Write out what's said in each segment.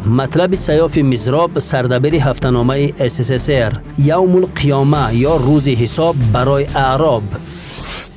مطلب سیاف مزراب سردبیر هفته‌نامه SSSR یوم القیامه یا روز حساب برای اعراب.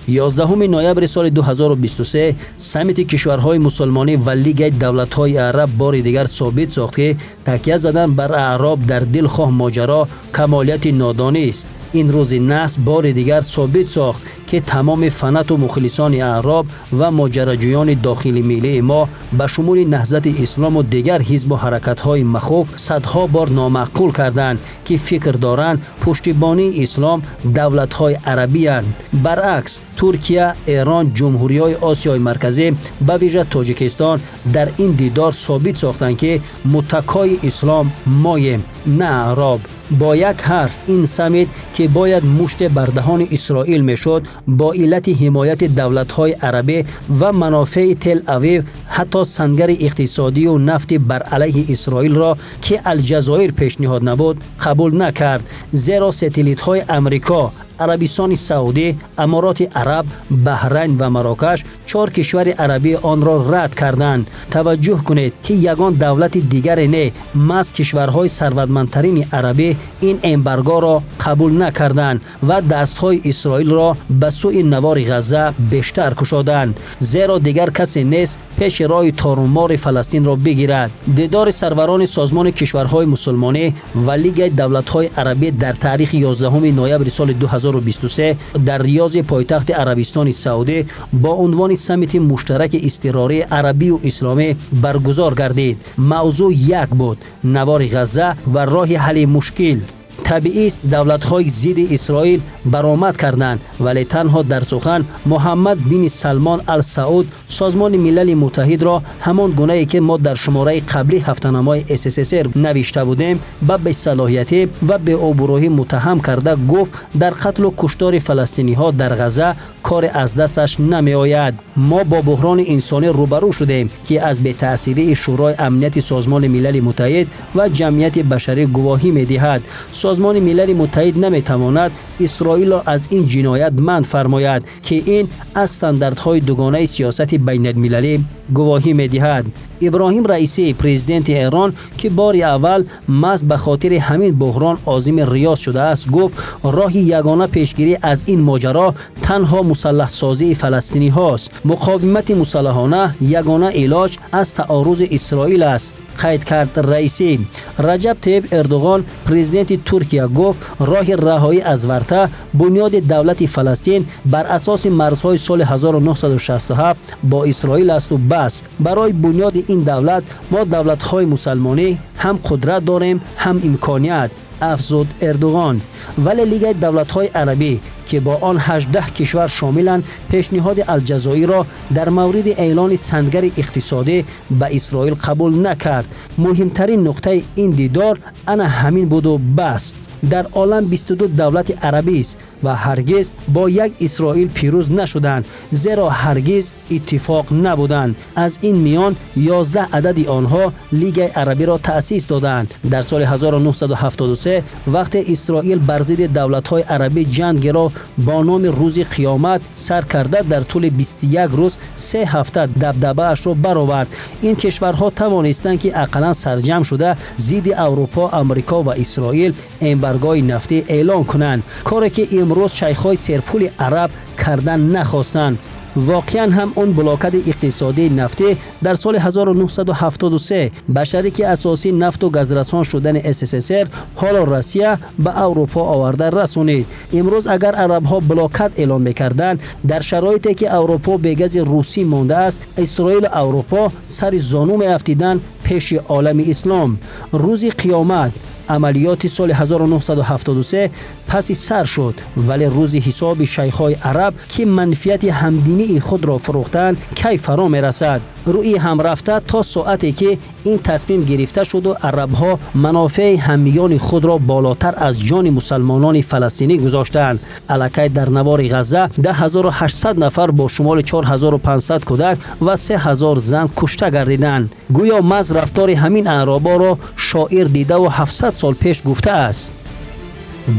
11 نوامبر سال 2023 سمیت کشورهای مسلمانی و لیگ دولت‌های عرب بار دیگر ثابت ساخت که تکیه زدن بر اعراب در دلخواه ماجرا کمالیت نادانی است. این روز نصب بار دیگر ثابت ساخت که تمام فنات و مخلصان اعراب و ماجراجویان داخلی ملی ما به شمول نهضت اسلام و دیگر حزب و حرکت‌های مخوف صدها بار نامعقول کردند که فکر دارند پشتیبانی اسلام دولت‌های عربی اند. برعکس ترکیه، ایران، جمهوری‌های آسیای مرکزی به ویژه تاجیکستان در این دیدار ثابت ساختند که متکای اسلام ماییم نه اعراب. با یک حرف این سمیت که باید مشت بر دهان اسرائیل میشد با علت حمایت دولت‌های عربی و منافع تل اویو حتی سنگر اقتصادی و نفت بر علیه اسرائیل را که الجزایر پیشنهاد نبود قبول نکرد، زیرا ستلیت‌های امریکا، عربستان سعودی، امارات عرب، بحرین و مراکش 4 کشور عربی آن را رد کردند. توجه کنید که یگان دولت دیگر نه مز کشورهای ثروتمندترین عربی این امبارگو را قبول نکردند و دستهای اسرائیل را به سوی نوار غزه بیشتر کشادند، زیرا دیگر کسی نیست پیش راه تارومار فلسطین را بگیرد. دیدار سروران سازمان کشورهای مسلمانی و لیگ دولت‌های عربی در تاریخ 11 نوامبر سال 2023 در ریاض پایتخت عربستان سعودی با عنوان سمیت مشترک اضطراری عربی و اسلامی برگزار گردید. موضوع یک بود: نوار غزه و راه حل مشکل. طبیعی است دولت‌های ضد اسرائیل برآمد کردند، ولی تنها در سخن محمد بن سلمان السعود سازمان ملل متحد را همان گونه‌ای که ما در شماره قبلی هفته‌نامه SSSR نوشته بودیم به بی‌صلاحیتی و بی‌آبرویی متهم کرده گفت در قتل و کشتار فلسطینی‌ها در غزه کار از دستش نمی‌آید. ما با بحران انسانی روبرو شدیم که از بی‌تأثیری شورای امنیت سازمان ملل متحد و جمعیت بشری گواهی می‌دهد. سازمان ملل متحد نمی‌تواند اسرائیل را از این جنایت منع فرماید که این از استانداردهای دوگانه سیاست بین المللی گواهی می‌دهد. ابراهیم رئیسی پرزیدنت ایران که بار اول محض به خاطر همین بحران عازم ریاض شده است گفت راه یگانه پیشگیری از این ماجرا تنها مسلح سازی فلسطینی هاست. مقاومت مسلحانه یگانه علاج از تعارض اسرائیل است، قید کرد رئیسی. رجب طیب اردوغان پرزیدنت ترکیه گفت راه رهایی از ورطه بنیاد دولت فلسطین بر اساس مرزهای سال 1967 با اسرائیل است و بس. برای بنیاد این دولت ما دولت‌های مسلمانی هم قدرت داریم هم امکانیت، افزود اردوغان. ولی لیگ دولت‌های عربی که با آن 18 کشور شاملند پیشنهاد الجزایر را در مورد اعلان سندگر اقتصادی به اسرائیل قبول نکرد. مهمترین نقطه این دیدار انا همین بود و بس. در عالم 22 دولت عربی است و هرگز با یک اسرائیل پیروز نشدند، زیرا هرگز اتفاق نبودند. از این میان 11 عدد آنها لیگ عربی را تأسیس دادند. در سال 1973 وقتی اسرائیل بر ضد دولت‌های عربی جنگ را با نام روز قیامت سر کرده در طول 21 روز 3 هفته دبدبه‌اش را برآورد. این کشورها توانستند که اقلا سرجم شده ضد اروپا، آمریکا و اسرائیل امبارگوی نفتی اعلان کنند، کاری که امروز شیخ‌های سرپول عرب کردن نخواستند. واقعا هم اون بلاکت اقتصادی نفتی در سال 1973 به شریک اساسی نفت و گازرسان شدن SSSR حالا روسیه به اروپا آورده رسونید. امروز اگر عرب ها بلاکت اعلام میکردند در شرایطی که اروپا به گاز روسی مانده است، اسرائیل و اروپا سر زانو میافتیدند پیش عالم اسلام. روز قیامت عملیات سال 1973 پس سر شد، ولی روز حساب شیخ‌های عرب که منفیت همدینی خود را فروختند کی فرا میرسد؟ روی هم رفته تا ساعتی که این تصمیم گرفته شد و عرب‌ها منافع همیان خود را بالاتر از جان مسلمانان فلسطینی گذاشتند. الکی در نوار غزه 10800 نفر با شمال 4500 کودک و 3000 زن کشته گردیدند. گویا مز رفتار همین اعرابا را شاعر دیده و 700 سال پیش گفته است: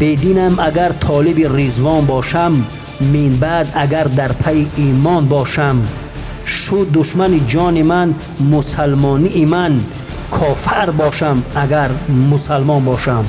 بدینم اگر طالب رضوان باشم، من بعد اگر در پی ایمان باشم. شد دشمن جان من مسلمانی من، کافر باشم اگر مسلمان باشم.